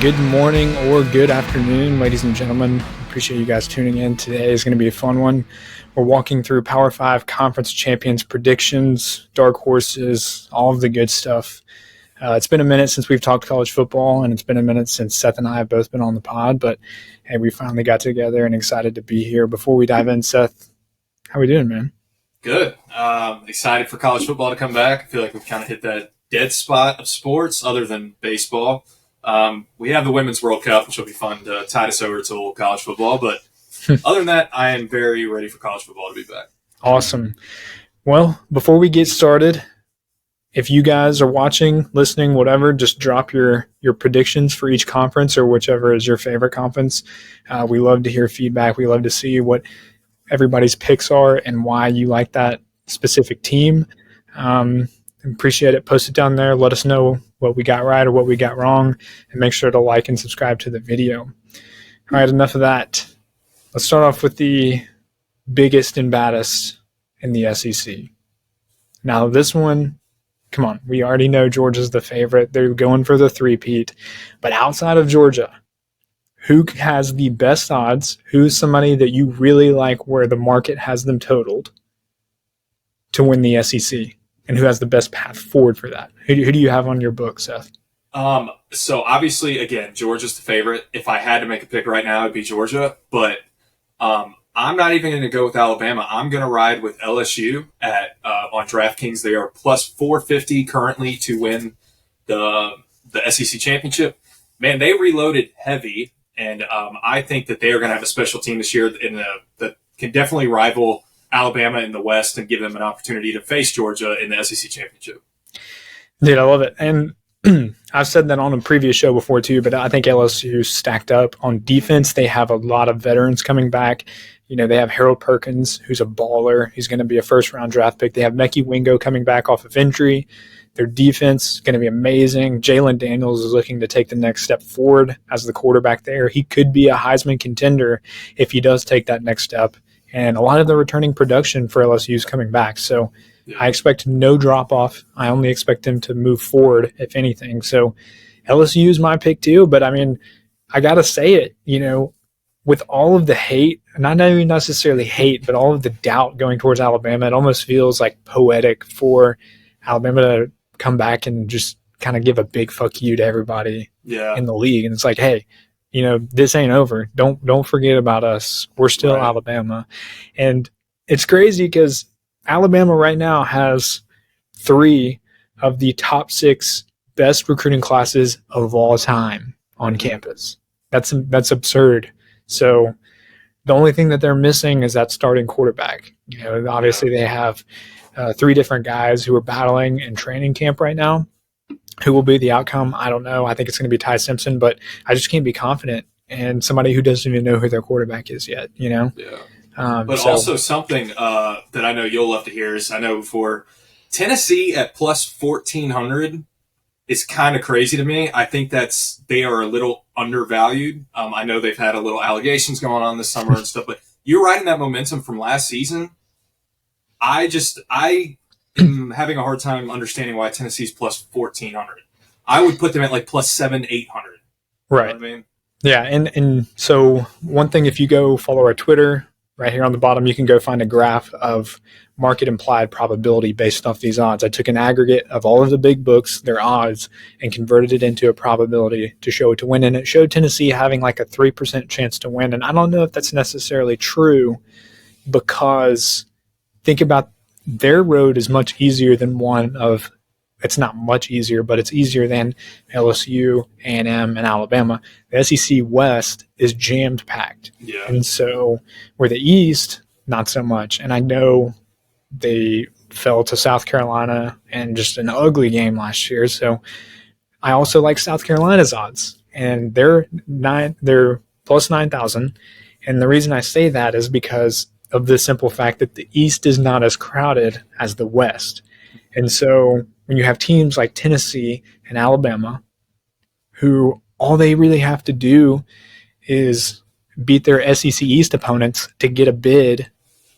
Good morning or good afternoon, ladies and gentlemen. Appreciate you guys tuning in. Today is going to be a fun one. We're walking through Power 5 Conference Champions predictions, dark horses, all of the good stuff. It's been a minute since we've talked college football, and it's been a minute since Seth and I have both been on the pod, but hey, we finally got together and excited to be here. Before we dive in, Seth, how we doing, man? Good. Excited for college football to come back. I feel like we've kind of hit that dead spot of sports other than baseball. We have the Women's World Cup, which will be fun to tide us over to college football. But other than that, I am very ready for college football to be back. Awesome. Well, before we get started, if you guys are watching, listening, whatever, just drop your predictions for each conference or whichever is your favorite conference. We love to hear feedback. We love to see what everybody's picks are and why you like that specific team. Appreciate it. Post it down there. Let us know what we got right or what we got wrong, and make sure to like and subscribe to the video. All right, enough of that. Let's start off with the biggest and baddest in the SEC. Now, this one, come on, we already know Georgia's the favorite. They're going for the three-peat. But outside of Georgia, who has the best odds? Who's somebody that you really like where the market has them totaled to win the SEC? And who has the best path forward for that? Who do you have on your book, Seth? So obviously, again, Georgia's the favorite. If I had to make a pick right now, it'd be Georgia. But I'm not even going to go with Alabama. I'm going to ride with LSU on DraftKings. They are plus 450 currently to win the SEC championship. Man, they reloaded heavy, and I think that they are going to have a special team this year that can definitely rival Alabama in the West and give them an opportunity to face Georgia in the SEC championship. Dude, I love it. And I've said that on a previous show before too, but I think LSU stacked up on defense. They have a lot of veterans coming back. You know, they have Harold Perkins, who's a baller. He's going to be a first-round draft pick. They have Mekhi Wingo coming back off of injury. Their defense is going to be amazing. Jalen Daniels is looking to take the next step forward as the quarterback there. He could be a Heisman contender if he does take that next step. And a lot of the returning production for LSU is coming back. So I expect no drop-off. I only expect them to move forward, if anything. So LSU is my pick too. But, I mean, I got to say it, you know, with all of the hate, not even necessarily hate, but all of the doubt going towards Alabama, it almost feels like poetic for Alabama to come back and just kind of give a big fuck you to everybody in the league. And it's like, hey, you know, this ain't over. Don't forget about us. We're still Alabama. And it's crazy because Alabama right now has 3 of the top 6 best recruiting classes of all time on campus. That's absurd. So the only thing that they're missing is that starting quarterback. You know, obviously they have 3 different guys who are battling in training camp right now. Who will be the outcome? I don't know. I think it's going to be Ty Simpson, but I just can't be confident in somebody who doesn't even know who their quarterback is yet, you know? Yeah. But also something that I know you'll love to hear is I know for Tennessee at plus 1,400 is kind of crazy to me. I think they are a little undervalued. I know they've had a little allegations going on this summer and stuff, but you're riding that momentum from last season. I am having a hard time understanding why Tennessee's plus 1,400. I would put them at like plus 700-800. Right. You know what I mean? Yeah, and so one thing, if you go follow our Twitter, right here on the bottom, you can go find a graph of market implied probability based off these odds. I took an aggregate of all of the big books, their odds, and converted it into a probability to show it to win. And it showed Tennessee having like a 3% chance to win. And I don't know if that's necessarily true because think about their road is much easier than one of – it's not much easier, but it's easier than LSU, A&M, and Alabama. The SEC West is jammed-packed. Yeah. And so where the East, not so much. And I know they fell to South Carolina in just an ugly game last year. So I also like South Carolina's odds. And they're plus 9,000. And the reason I say that is because – of the simple fact that the East is not as crowded as the West. And so when you have teams like Tennessee and Alabama, who all they really have to do is beat their SEC East opponents to get a bid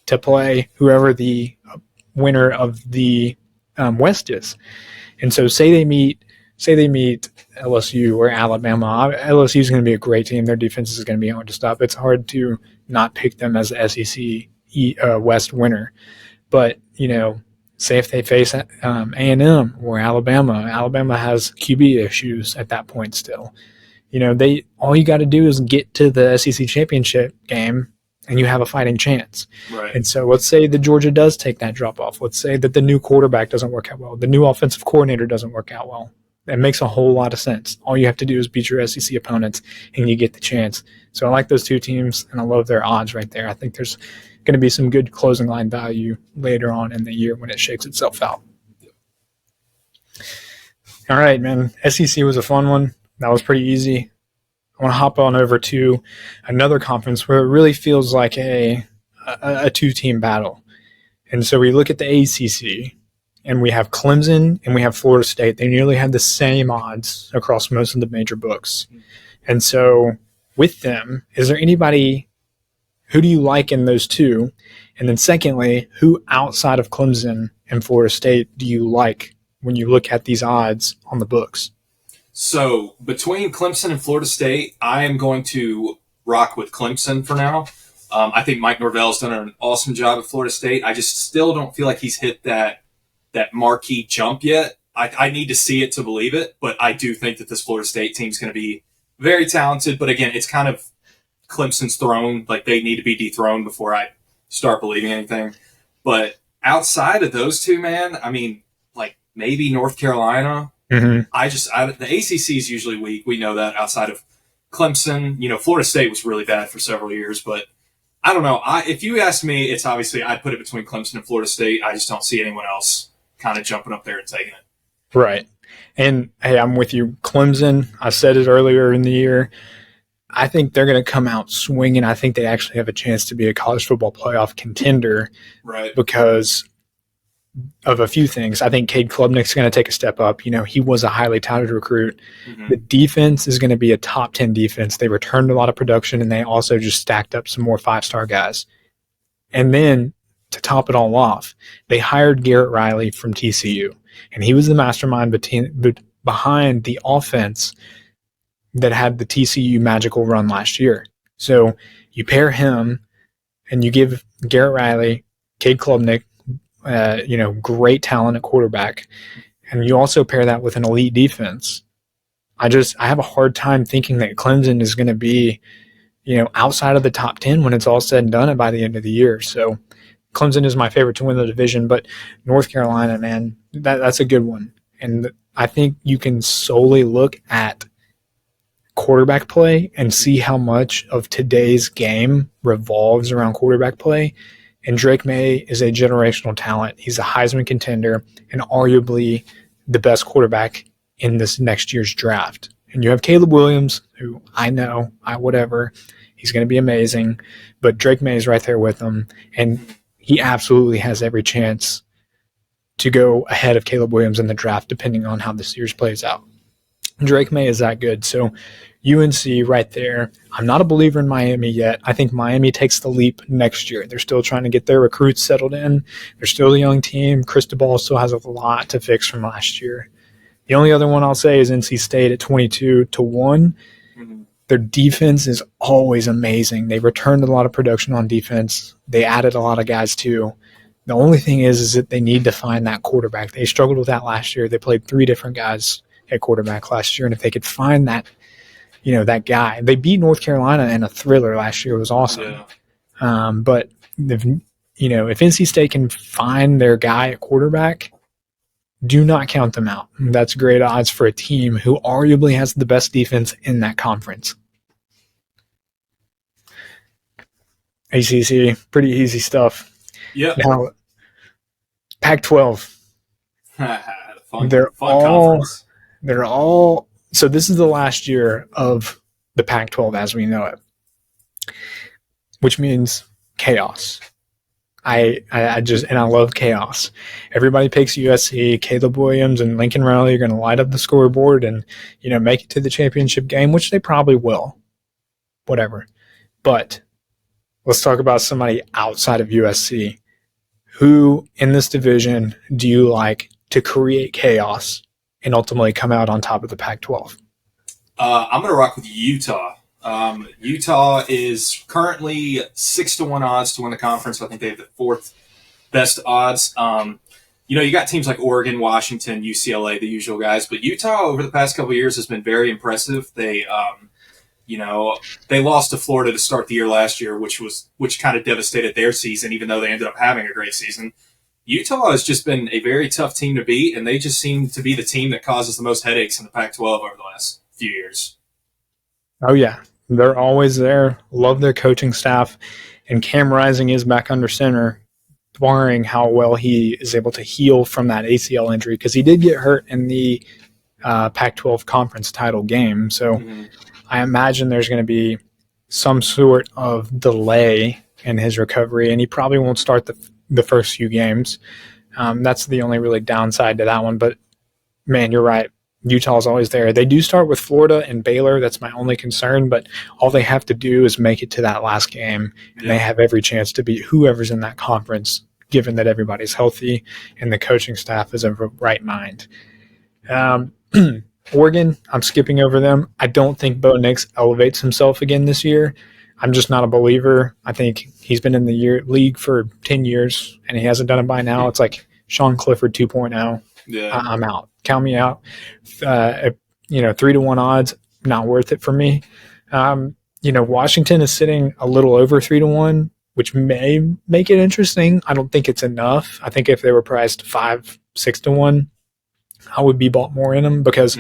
to play whoever the winner of the West is. And so say they meet LSU or Alabama. LSU is going to be a great team. Their defense is going to be hard to stop. It's hard to not pick them as the SEC West winner. But, say if they face A&M or Alabama, Alabama has QB issues at that point still. All you got to do is get to the SEC championship game and you have a fighting chance. Right. And so let's say that Georgia does take that drop off. Let's say that the new quarterback doesn't work out well. The new offensive coordinator doesn't work out well. That makes a whole lot of sense. All you have to do is beat your SEC opponents and you get the chance. So I like those two teams and I love their odds right there. I think there's going to be some good closing line value later on in the year when it shakes itself out. All right, man. SEC was a fun one. That was pretty easy. I want to hop on over to another conference where it really feels like a two-team battle. And so we look at the ACC, and we have Clemson and we have Florida State. They nearly have the same odds across most of the major books. And so with them, is there anybody, who do you like in those two? And then secondly, who outside of Clemson and Florida State do you like when you look at these odds on the books? So between Clemson and Florida State, I am going to rock with Clemson for now. I think Mike Norvell's done an awesome job at Florida State. I just still don't feel like he's hit that marquee jump yet. I need to see it to believe it, but I do think that this Florida State team is going to be very talented. But again, it's kind of Clemson's throne. Like, they need to be dethroned before I start believing anything. But outside of those two, man, I mean, like maybe North Carolina. Mm-hmm. The ACC is usually weak. We know that. Outside of Clemson, Florida State was really bad for several years, but I don't know. If you ask me, it's obviously I'd put it between Clemson and Florida State. I just don't see anyone else kind of jumping up there and taking it. Right. And hey, I'm with you. Clemson, I said it earlier in the year, I think they're going to come out swinging. I think they actually have a chance to be a college football playoff contender. Right. Because of a few things. I think Cade Klubnik's going to take a step up. He was a highly touted recruit. Mm-hmm. The defense is going to be a top 10 defense. They returned a lot of production, and they also just stacked up some more 5-star guys. And then to top it all off, they hired Garrett Riley from TCU, and he was the mastermind behind the offense that had the TCU magical run last year. So you pair him and you give Garrett Riley, Cade Klubnik, great talent at quarterback, and you also pair that with an elite defense. I have a hard time thinking that Clemson is going to be, outside of the top 10 when it's all said and done by the end of the year. So Clemson is my favorite to win the division, but North Carolina, man, that's a good one. And I think you can solely look at quarterback play and see how much of today's game revolves around quarterback play. And Drake May is a generational talent. He's a Heisman contender and arguably the best quarterback in this next year's draft. And you have Caleb Williams, who he's going to be amazing. But Drake May is right there with him. And he absolutely has every chance to go ahead of Caleb Williams in the draft, depending on how the series plays out. Drake May is that good. So UNC right there. I'm not a believer in Miami yet. I think Miami takes the leap next year. They're still trying to get their recruits settled in. They're still a young team. Cristobal still has a lot to fix from last year. The only other one I'll say is NC State at 22-1. Mm-hmm. Their defense is always amazing. They returned a lot of production on defense. They added a lot of guys too. The only thing is that they need to find that quarterback. They struggled with that last year. They played 3 different guys at quarterback last year, and if they could find that, that guy. They beat North Carolina in a thriller last year. It was awesome. Yeah. But if NC State can find their guy at quarterback, do not count them out. That's great odds for a team who arguably has the best defense in that conference. ACC, pretty easy stuff. Yeah. Now, Pac-12. Fun conference. They're all. So this is the last year of the Pac-12 as we know it, which means chaos. I love chaos. Everybody picks USC. Caleb Williams and Lincoln Riley are going to light up the scoreboard and make it to the championship game, which they probably will. Whatever. But let's talk about somebody outside of USC. Who in this division do you like to create chaos and ultimately come out on top of the Pac-12? I'm going to rock with Utah. Utah is currently 6-1 odds to win the conference. I think they have the fourth best odds. You got teams like Oregon, Washington, UCLA, the usual guys, but Utah over the past couple of years has been very impressive. They lost to Florida to start the year last year, which kind of devastated their season, even though they ended up having a great season. Utah has just been a very tough team to beat, and they just seem to be the team that causes the most headaches in the Pac-12 over the last few years. Oh, yeah. They're always there. Love their coaching staff. And Cam Rising is back under center, barring how well he is able to heal from that ACL injury, because he did get hurt in the Pac-12 conference title game. So I imagine there's going to be some sort of delay in his recovery, and he probably won't start the first few games. That's the only really downside to that one. But, man, you're right. Utah's always there. They do start with Florida and Baylor. That's my only concern. But all they have to do is make it to that last game, and they have every chance to beat whoever's in that conference, given that everybody's healthy and the coaching staff is of a right mind. Oregon, I'm skipping over them. I don't think Bo Nix elevates himself again this year. I'm just not a believer. I think he's been in the league for 10 years, and he hasn't done it by now. It's like Sean Clifford 2.0. Yeah. I'm out. Count me out. 3-1 odds, not worth it for me. Washington is sitting a little over 3-1, which may make it interesting. I don't think it's enough. I think if they were priced 5-6-1, I would be bought more in them, because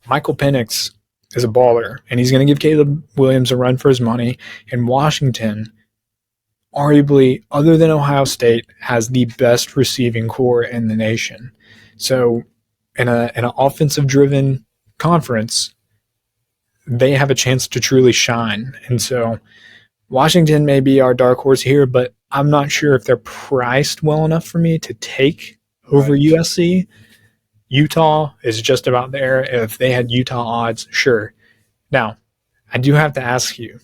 Michael Penix is a baller, and he's going to give Caleb Williams a run for his money. And Washington, arguably, other than Ohio State, has the best receiving core in the nation. So in an offensive-driven conference, they have a chance to truly shine. And so Washington may be our dark horse here, but I'm not sure if they're priced well enough for me to take over USC. Utah is just about there. If they had Utah odds, sure. Now, I do have to ask you,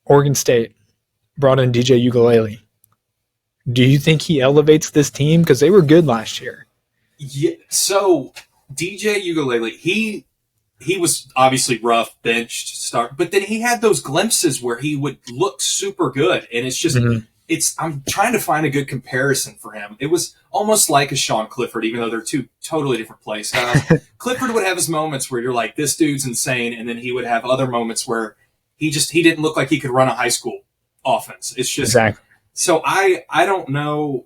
Oregon State brought in DJ Ugalele. Do you think he elevates this team? Because they were good last year. Yeah, so DJ Ugalele, he was obviously rough, benched start, but then he had those glimpses where he would look super good, and it's just I'm trying to find a good comparison for him. It was almost like a Sean Clifford, even though they're two totally different play styles. Clifford would have his moments where you're like, this dude's insane, and then he would have other moments where he didn't look like he could run a high school offense. It's just exactly. So I don't know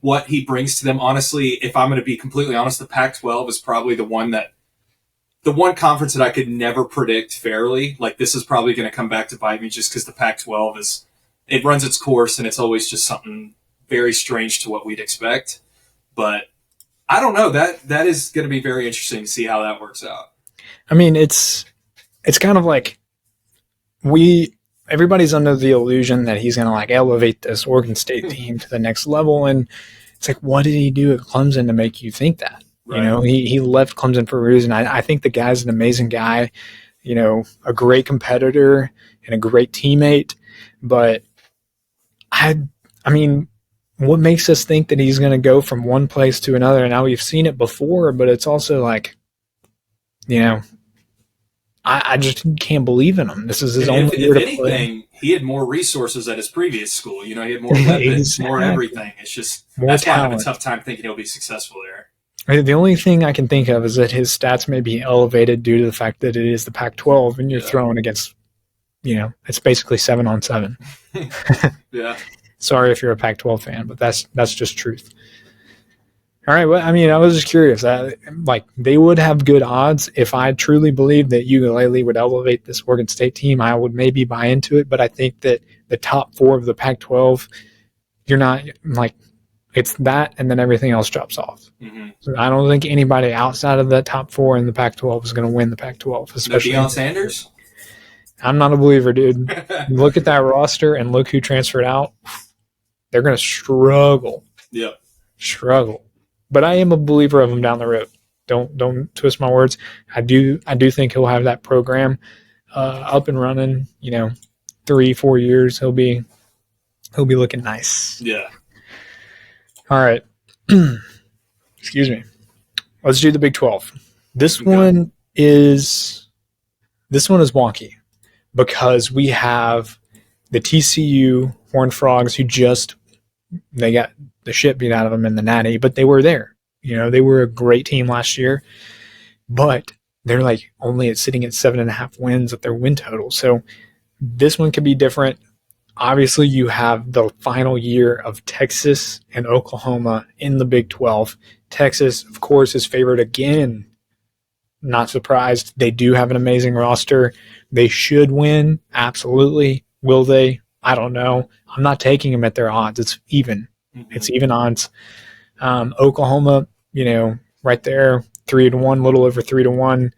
what he brings to them. Honestly, if I'm going to be completely honest, the Pac-12 is probably the one conference that I could never predict fairly. Like, this is probably going to come back to bite me, just because the Pac-12 it runs its course, and it's always just something very strange to what we'd expect. But I don't know. That is going to be very interesting to see how that works out. I mean, it's kind of like everybody's under the illusion that he's going to like elevate this Oregon State team to the next level. And it's like, what did he do at Clemson to make you think that? Right. He left Clemson for a reason. I think the guy's an amazing guy, a great competitor and a great teammate. But I mean, what makes us think that he's going to go from one place to another? Now, we've seen it before, but it's also like, I just can't believe in him. This is his only year to play. He had more resources at his previous school. He had more weapons, more everything. It's just that's why I have a tough time thinking he'll be successful there. The only thing I can think of is that his stats may be elevated due to the fact that it is the Pac-12 and you're throwing against, it's basically 7-on-7. Yeah. Sorry if you're a Pac-12 fan, but that's just truth. All right. Well, I mean, I was just curious. They would have good odds. If I truly believed that Ugalele would elevate this Oregon State team, I would maybe buy into it. But I think that the top four of the Pac-12, you're not it's that, and then everything else drops off. So I don't think anybody outside of that top four in the Pac-12 is going to win the Pac-12. Especially Deion Sanders. I'm not a believer, dude. Look at that roster and look who transferred out. They're going to struggle. Yeah. Struggle. But I am a believer of him down the road. Don't twist my words. I do think he'll have that program up and running. 3-4 years, he'll be looking nice. Yeah. All right. Excuse me. Let's do the Big 12. This Okay. one is wonky because we have the TCU Horned Frogs who they got the shit beat out of them in the Natty, but they were there. They were a great team last year, but they're like only sitting at 7.5 wins at their win total. So this one could be different. Obviously, you have the final year of Texas and Oklahoma in the Big 12. Texas, of course, is favored again. Not surprised. They do have an amazing roster. They should win. Absolutely. Will they? I don't know. I'm not taking them at their odds. It's even. Mm-hmm. It's even odds. Oklahoma, right there, 3-1, little over 3-1.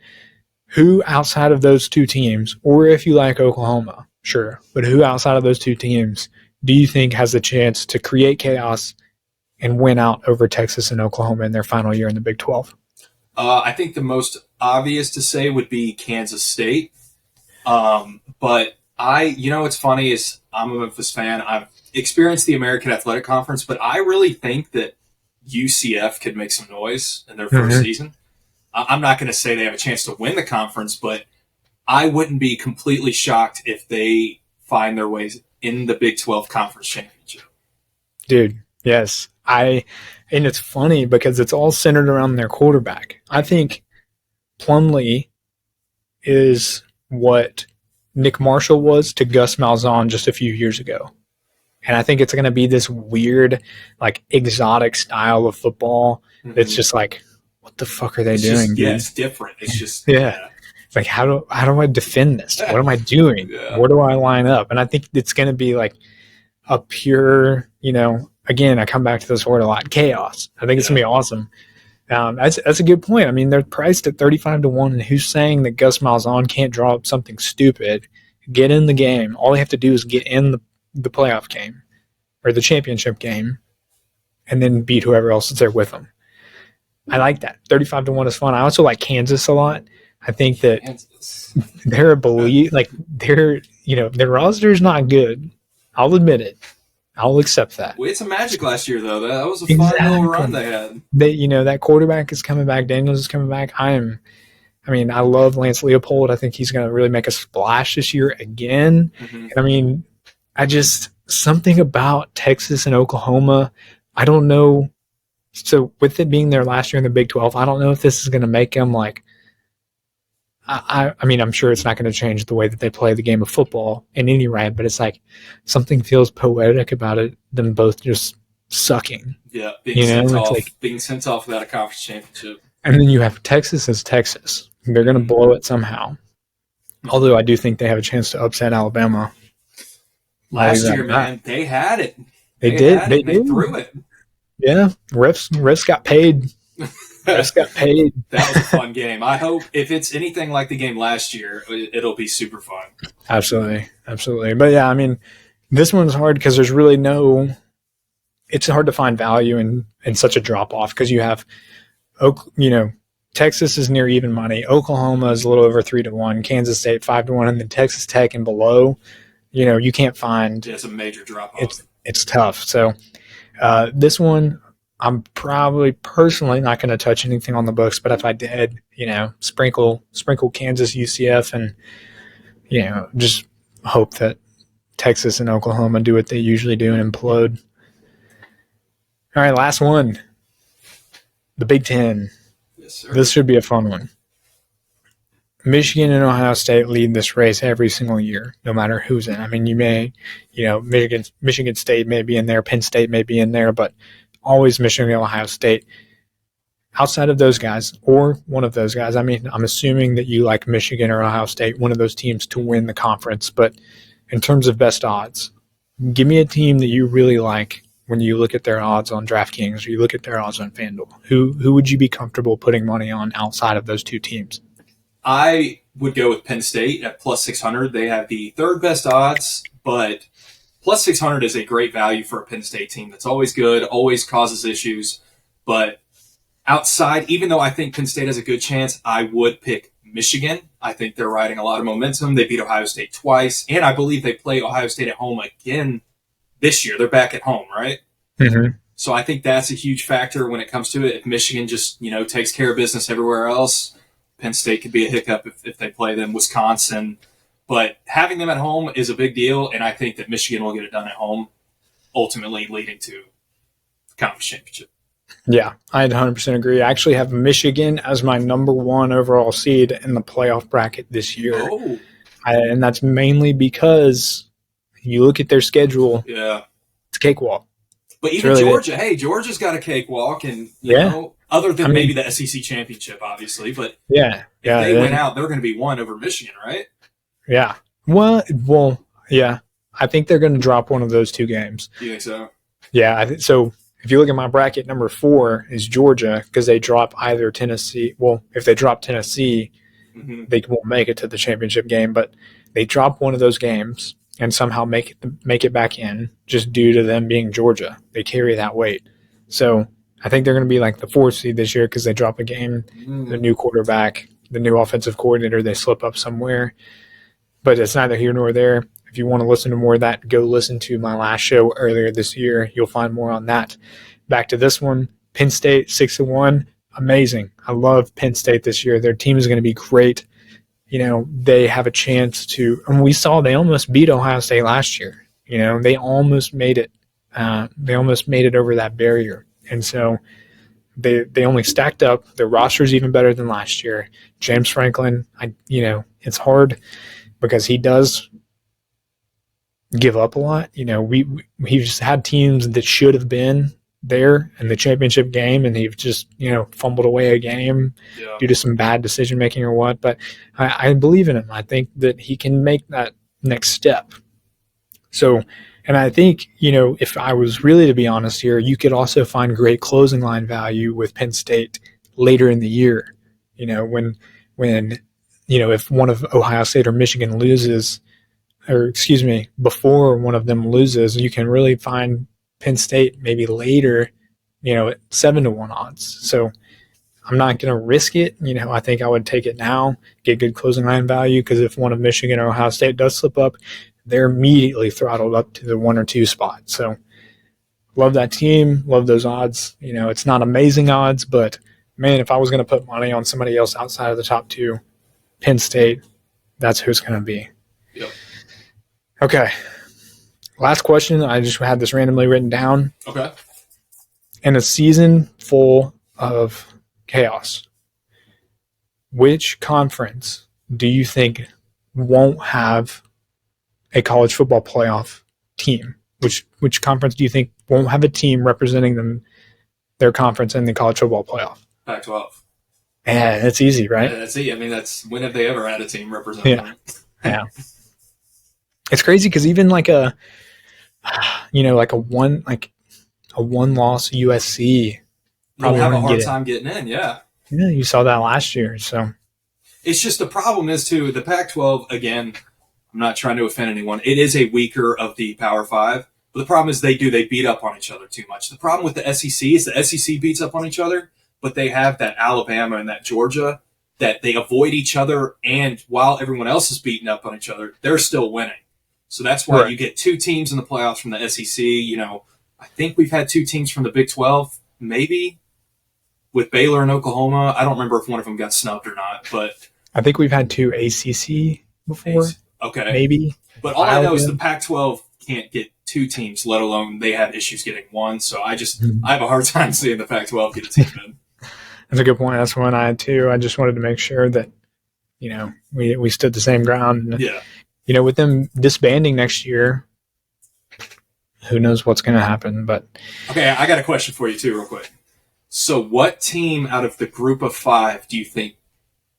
Who outside of those two teams, or if you like Oklahoma, sure, but who outside of those two teams do you think has the chance to create chaos and win out over Texas and Oklahoma in their final year in the Big 12? I think the most obvious to say would be Kansas State. But what's funny is I'm a Memphis fan. I've experienced the American Athletic Conference, but I really think that UCF could make some noise in their first season. I'm not going to say they have a chance to win the conference, but I wouldn't be completely shocked if they find their ways in the Big 12 Conference Championship. Dude, yes. And it's funny because it's all centered around their quarterback. I think Plumlee is what Nick Marshall was to Gus Malzahn just a few years ago. And I think it's going to be this weird, like, exotic style of football that's just like, what the fuck are they doing, dude? Yeah, it's different. It's just yeah. It's like, how do I defend this? What am I doing? Yeah. Where do I line up? And I think it's going to be like a pure, again, I come back to this word a lot, chaos. I think it's going to be awesome. That's a good point. I mean, they're priced at 35-1, and who's saying that Gus Malzahn can't draw up something stupid? Get in the game. All they have to do is get in the playoff game or the championship game and then beat whoever else is there with them. I like that. 35-1 is fun. I also like Kansas a lot. I think that their roster is not good. I'll admit it. I'll accept that. We had some magic last year, though. That was a fun little run they had. That quarterback is coming back. Daniels is coming back. I love Lance Leopold. I think he's going to really make a splash this year again. And something about Texas and Oklahoma, I don't know. So with it being their last year in the Big 12, I don't know if this is going to make them like, I'm sure it's not going to change the way that they play the game of football in any right, but it's like something feels poetic about it, them both just sucking. Yeah, being sent off without a conference championship. And then you have Texas as Texas. They're going to blow it somehow. Although I do think they have a chance to upset Alabama. Last year, man, they had it. They did. They threw it. Yeah, refs got paid. Refs got paid. That was a fun game. I hope if it's anything like the game last year, it'll be super fun. Absolutely. But yeah, this one's hard because there's really it's hard to find value in such a drop off because you have, Texas is near even money. Oklahoma is a little over 3-1. Kansas State 5-1, and then Texas Tech and below. You can't find. It's a major drop off. It's tough. So this one, I'm probably personally not going to touch anything on the books, but if I did, sprinkle Kansas, UCF, and just hope that Texas and Oklahoma do what they usually do and implode. All right, last one. The Big Ten. Yes, sir. This should be a fun one. Michigan and Ohio State lead this race every single year, no matter who's in. You may, Michigan State may be in there, Penn State may be in there, but always Michigan and Ohio State. Outside of those guys, or one of those guys, I'm assuming that you like Michigan or Ohio State, one of those teams to win the conference. But in terms of best odds, give me a team that you really like when you look at their odds on DraftKings or you look at their odds on FanDuel. Who would you be comfortable putting money on outside of those two teams? I would go with Penn State at plus 600. They have the third best odds, but plus 600 is a great value for a Penn State team that's always good, always causes issues. But outside, even though I think Penn State has a good chance, I would pick Michigan. I think they're riding a lot of momentum. They beat Ohio State twice, and I believe they play Ohio State at home again this year. They're back at home, right? Mm-hmm. So I think that's a huge factor when it comes to it. If Michigan just, takes care of business everywhere else, Penn State could be a hiccup if they play them. Wisconsin. But having them at home is a big deal, and I think that Michigan will get it done at home, ultimately leading to the conference championship. Yeah, I 100% agree. I actually have Michigan as my number 1 overall seed in the playoff bracket this year. Oh. And that's mainly because you look at their schedule, Yeah. it's a cakewalk. But even really Georgia, Georgia's got a cakewalk, and you know, other than maybe the SEC championship, obviously. But if they win out, they're going to be 1 over Michigan, right? Yeah. Well, yeah. I think they're going to drop one of those 2 games. You think so? Yeah. So if you look at my bracket, number 4 is Georgia because they drop either Tennessee. Well, if they drop Tennessee, they won't make it to the championship game. But they drop one of those games and somehow make it back in just due to them being Georgia. They carry that weight. So I think they're going to be like the 4th seed this year because they drop a game, the new quarterback, the new offensive coordinator, they slip up somewhere. But it's neither here nor there. If you want to listen to more of that, go listen to my last show earlier this year. You'll find more on that. Back to this one, Penn State 6-1, amazing. I love Penn State this year. Their team is going to be great. You know, they have a chance to, and we saw they almost beat Ohio State last year. You know, they almost made it. They almost made it over that barrier. And so they only stacked up. Their roster is even better than last year. James Franklin, it's hard because he does give up a lot. You know, he's had teams that should have been there in the championship game, and he's just, fumbled away a game due to some bad decision making or what. But I believe in him. I think that he can make that next step. So, and I think, if I was really to be honest here, you could also find great closing line value with Penn State later in the year. When if one of Ohio State or Michigan loses, before one of them loses, you can really find Penn State maybe later, at 7-1 odds. So I'm not going to risk it. I think I would take it now, get good closing line value, because if one of Michigan or Ohio State does slip up, they're immediately throttled up to the 1 or 2 spot. So love that team, love those odds. It's not amazing odds, but man, if I was going to put money on somebody else outside of the top 2, Penn State, that's who's going to be. Yep. Okay. Last question. I just had this randomly written down. Okay. In a season full of chaos, which conference do you think won't have a college football playoff team? Which conference do you think won't have a team representing their conference in the college football playoff? Pac-12. Yeah, that's easy, right? Yeah, that's easy. I mean, when have they ever had a team representing them? Yeah. It's crazy because even like a one loss USC probably have a hard time getting in. Yeah. Yeah, you saw that last year. So it's just the problem is too the Pac-12. Again, I'm not trying to offend anyone. It is a weaker of the Power Five, but the problem is they beat up on each other too much. The problem with the SEC is the SEC beats up on each other, but they have that Alabama and that Georgia that they avoid each other, and while everyone else is beating up on each other, they're still winning. So that's why you get 2 teams in the playoffs from the SEC. I think we've had 2 teams from the Big 12, maybe, with Baylor and Oklahoma. I don't remember if one of them got snubbed or not, but I think we've had 2 ACC before. Okay. Maybe. But all I know is the Pac-12 can't get 2 teams, let alone they have issues getting 1. So I have a hard time seeing the Pac-12 get a team in. That's a good point. That's one I had too. I just wanted to make sure that, we stood the same ground. Yeah. With them disbanding next year, who knows what's going to happen. But okay, I got a question for you too, real quick. So what team out of the group of 5 do you think,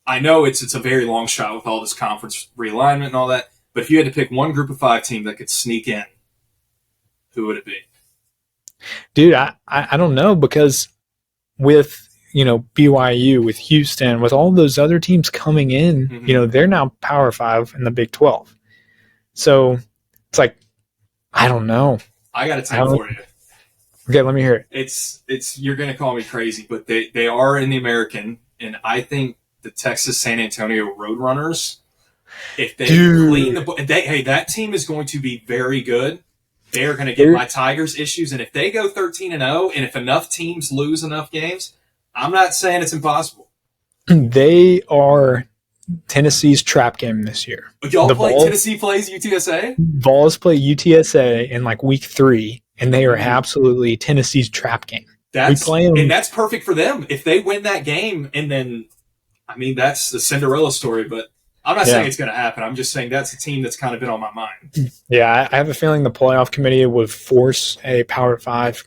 I know it's a very long shot with all this conference realignment and all that, but if you had to pick one group of 5 team that could sneak in, who would it be? Dude, I don't know, because with BYU, with Houston, with all those other teams coming in, they're now Power 5 in the Big 12. So it's like, I don't know. I got a team for you. Okay, let me hear it. It's you're going to call me crazy, but they are in the American, and I think the Texas San Antonio Roadrunners, if they clean that team is going to be very good. They are going to get my Tigers issues, and if they go 13-0, and if enough teams lose enough games, I'm not saying it's impossible. They are Tennessee's trap game this year. Y'all The play Vols- Tennessee plays UTSA? Vols play UTSA in like week 3, and they are absolutely Tennessee's trap game. That's play 'em- and that's perfect for them. If they win that game, and then, I mean, that's the Cinderella story, but I'm not saying it's going to happen. I'm just saying that's a team that's kind of been on my mind. Yeah, I have a feeling the playoff committee would force a Power 5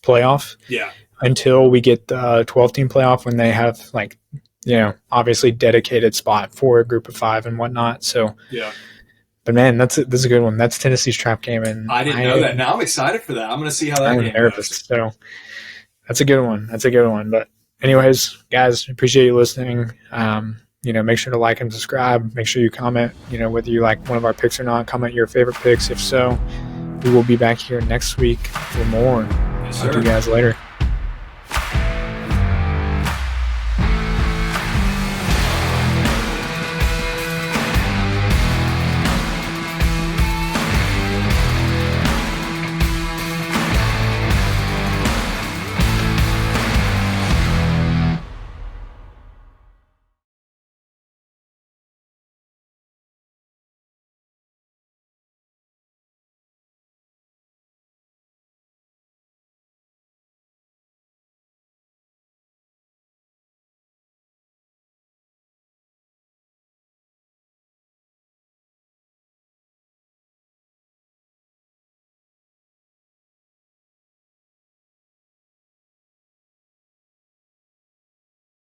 playoff Yeah. until we get the 12-team playoff, when they have, like, obviously dedicated spot for a group of 5 and whatnot. So, yeah. But man, that's a good one. That's Tennessee's trap game, and I didn't know that. Now I'm excited for that. I'm going to see how that game nervous. goes. So that's a good one. But anyways, guys, appreciate you listening. Make sure to like and subscribe. Make sure you comment, whether you like one of our picks or not. Comment your favorite picks. If so, we will be back here next week for more. Yes, Talk to sir. you guys later.